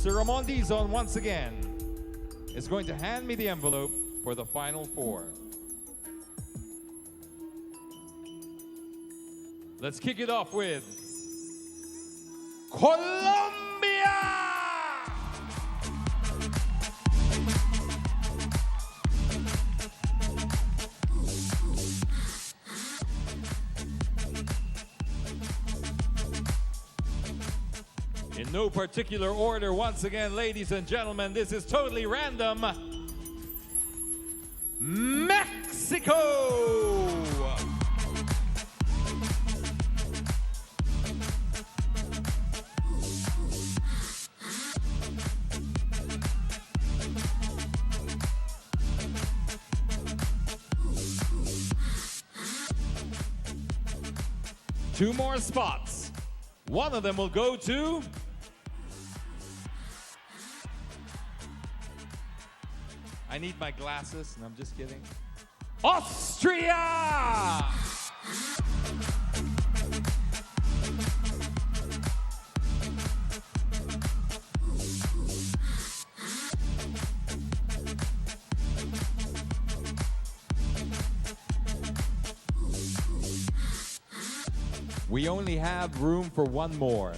Sir Ramon Dizon once again is going to hand me the envelope for the final four. Let's kick it off with Colombia! In no particular order, once again, ladies and gentlemen, this is totally random. Mexico! Two more spots. One of them will go to I need my glasses, and I'm just kidding. Austria! We only have room for one more.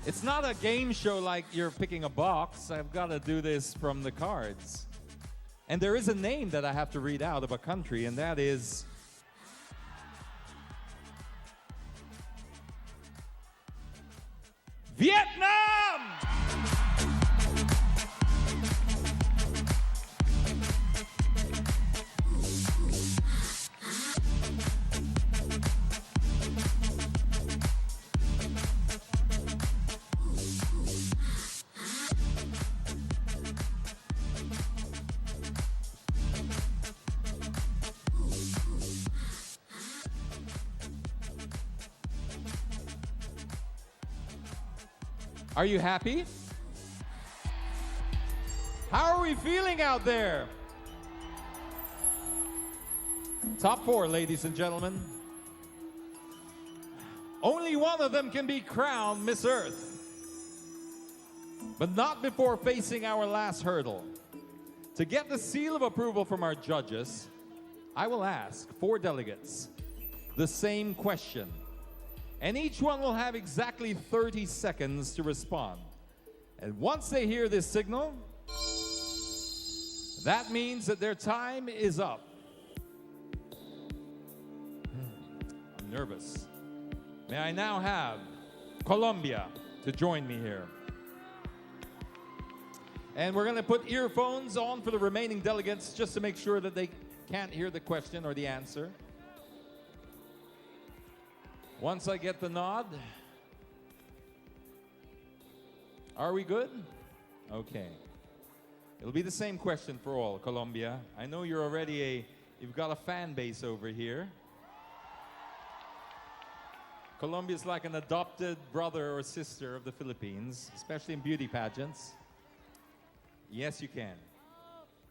It's not a game show like you're picking a box. I've got to do this from the cards. And there is a name that I have to read out of a country, and that is Vietnam! Are you happy? How are we feeling out there? Top four, ladies and gentlemen. Only one of them can be crowned Miss Earth. But not before facing our last hurdle. To get the seal of approval from our judges, I will ask four delegates the same question. And each one will have exactly 30 seconds to respond. And once they hear this signal, that means that their time is up. I'm nervous. May I now have Colombia to join me here. And we're going to put earphones on for the remaining delegates just to make sure that they can't hear the question or the answer. Once I get the nod, are we good? Okay. It'll be the same question for all, Colombia. I know you're already you've got a fan base over here. Colombia's like an adopted brother or sister of the Philippines, especially in beauty pageants. Yes, you can.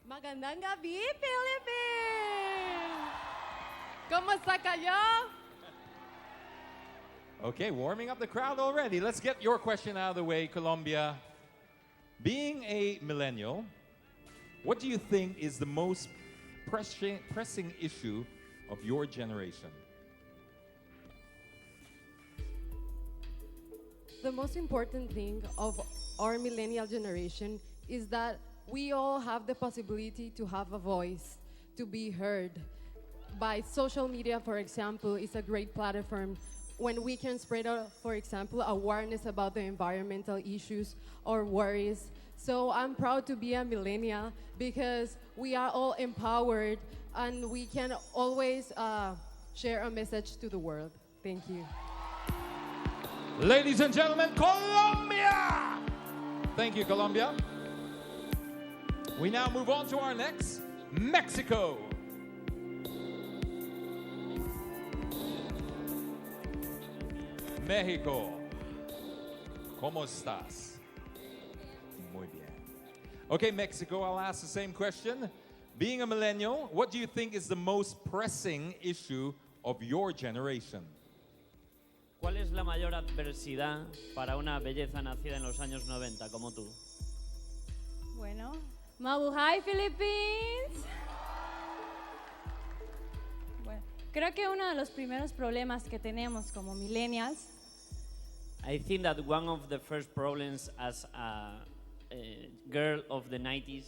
Magandang gabi, Philippines! Kamusta kayo? Okay, warming up the crowd already. Let's get your question out of the way, Colombia. Being a millennial, what do you think is the most pressing issue of your generation? The most important thing of our millennial generation is that we all have the possibility to have a voice, to be heard. By social media, for example, is a great platform when we can spread, for example, awareness about the environmental issues or worries. So I'm proud to be a millennial because we are all empowered and we can always share a message to the world. Thank you. Ladies and gentlemen, Colombia! Thank you, Colombia. We now move on to our next, Mexico. Mexico, ¿cómo estás? Muy bien. Okay, Mexico, I'll ask the same question. Being a millennial, what do you think is the most pressing issue of your generation? ¿Cuál es la mayor adversidad para una belleza nacida en los años 90 como tú? Bueno, Mabuhay Philippines. Bueno, creo que uno de los primeros problemas que tenemos como millennials I think that one of the first problems as a girl of the 90s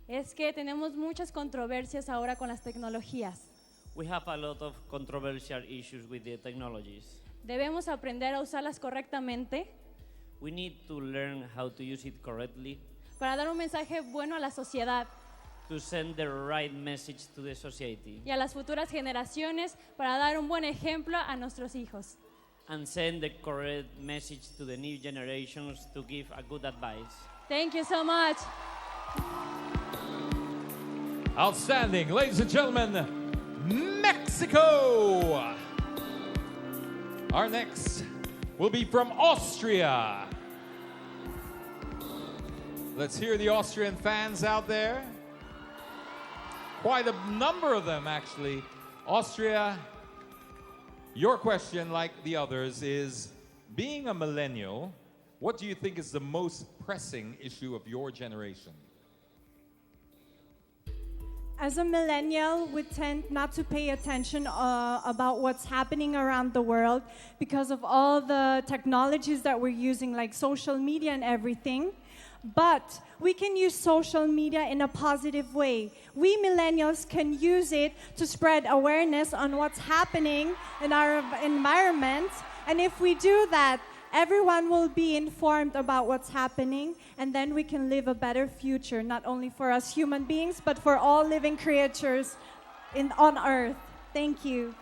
es que tenemos muchas controversias ahora con las tecnologías. we have a lot of controversial issues with the technologies. Debemos aprender a usarlas correctamente We need to learn how to use it correctly para dar un mensaje bueno a la sociedad to send the right message to the society y a las futuras generaciones para dar un buen ejemplo a nuestros hijos. and send the correct message to the new generations to give a good advice. Thank you so much. Outstanding. Ladies and gentlemen, Mexico. Our next will be from Austria. Let's hear the Austrian fans out there. Quite a number of them, actually. Austria, your question, like the others, is being a millennial, what do you think is the most pressing issue of your generation? As a millennial, we tend not to pay attention about what's happening around the world because of all the technologies that we're using, like social media and everything. But we can use social media in a positive way. We millennials can use it to spread awareness on what's happening in our environment. And if we do that, everyone will be informed about what's happening, and then we can live a better future, not only for us human beings, but for all living creatures on Earth. Thank you.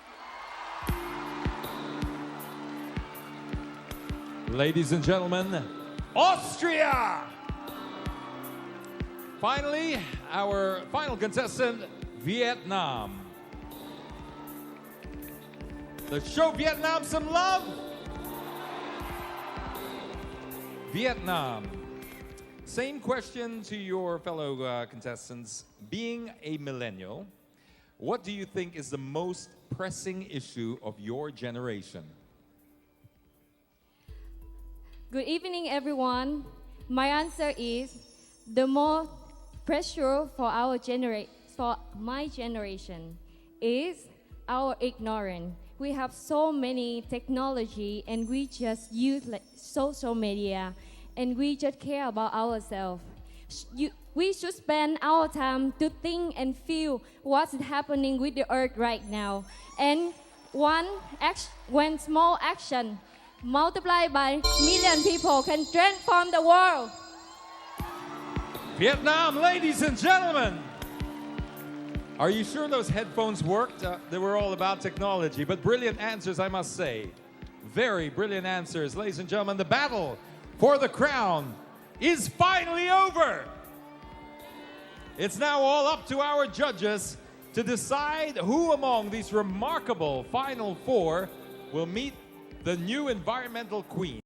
Ladies and gentlemen, Austria! Finally, our final contestant, Vietnam. Let's show Vietnam some love. Vietnam. Same question to your fellow contestants. Being a millennial, what do you think is the most pressing issue of your generation? Good evening, everyone. My answer is the more pressure for my generation is our ignorance. We have so many technology and we just use like social media and we just care about ourselves. We should spend our time to think and feel what's happening with the earth right now. And one small action multiplied by million people can transform the world. Vietnam, ladies and gentlemen. Are you sure those headphones worked? They were all about technology, but brilliant answers, I must say. Very brilliant answers. Ladies and gentlemen, the battle for the crown is finally over. It's now all up to our judges to decide who among these remarkable final four will meet the new environmental queen.